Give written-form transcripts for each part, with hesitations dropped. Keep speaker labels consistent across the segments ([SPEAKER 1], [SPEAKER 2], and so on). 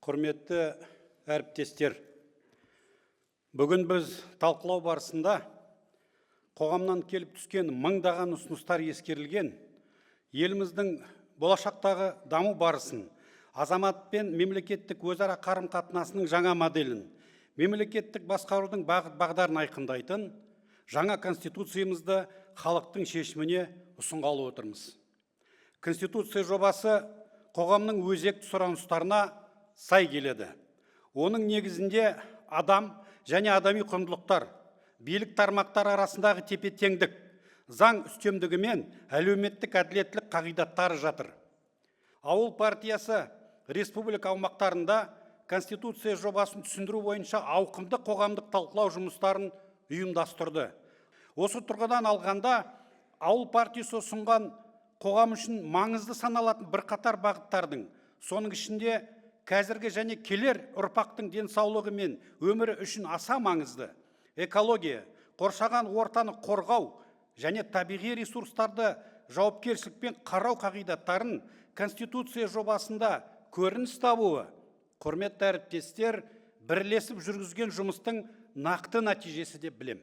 [SPEAKER 1] Құрметті әріптестер, бүгін біз талқылау барысында қоғамнан келіп түскен мыңдаған ұсыныстар ескерілген, еліміздің болашақтағы даму барысын, азамат пен мемлекеттік өзара қарым-қатынасының жаңа моделін, мемлекеттік басқарудың бағдарын айқындайтын жаңа конституциямызды халықтың шешіміне ұсынғалы отырмыз. Конституция жобасы қоғамның өзекті сұраныстарына сай келеді. Оның негізінде адам және адами құндылықтар, билік тармақтары арасындағы тепе-теңдік, заң үстемдігі мен әлеуметтік әділеттілік қағидаттары жатыр. Ауыл партиясы республика аумақтарында Конституция жобасын түсіндіру бойынша ауқымды қоғамдық талқылау жұмыстарын ұйымдастырды. Осы тұрғыдан алғанда, ауыл партиясы ұсынған қоғам үшін маңызды саналатын бірқатар бағыттардың, соның ішінде қазіргі және келер ұрпақтың денсаулығы мен өмірі үшін аса маңызды экология, қоршаған ортаны қорғау және табиғи ресурстарды жауапкершілікпен қарау қағидаттарын Конституция жобасында көрініс табуы, құрметті әріптестер, бірлесіп жүргізген жұмыстың нақты нәтижесі деп білем.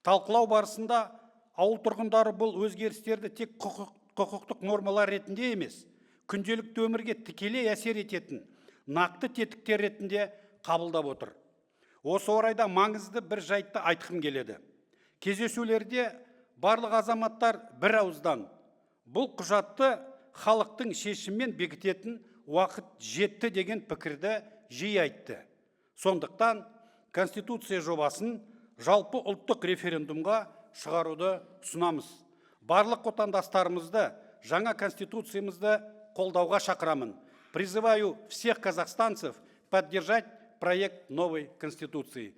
[SPEAKER 1] Талқылау барысында ауыл тұрғындары бұл өзгерістерді тек құқықтық нормалар ретінде емес, күнделікті өмірге тікелей әсер ететін нақты тетіктер ретінде қабылдап отыр. Осы орайда маңызды бір жайтты айтқым келеді. Кездесулерде барлық азаматтар бір ауыздан бұл құжатты халықтың шешіммен бекітетін уақыт жетті деген пікірді жиі айтты. Сондықтан Конституция жобасын жалпы ұлттық референдумға шығаруды ұсынамыз. Барлық отандастарымызды жаңа конституциямызды қолдауға шақырамын. Призываю всех казахстанцев поддержать проект новой Конституции.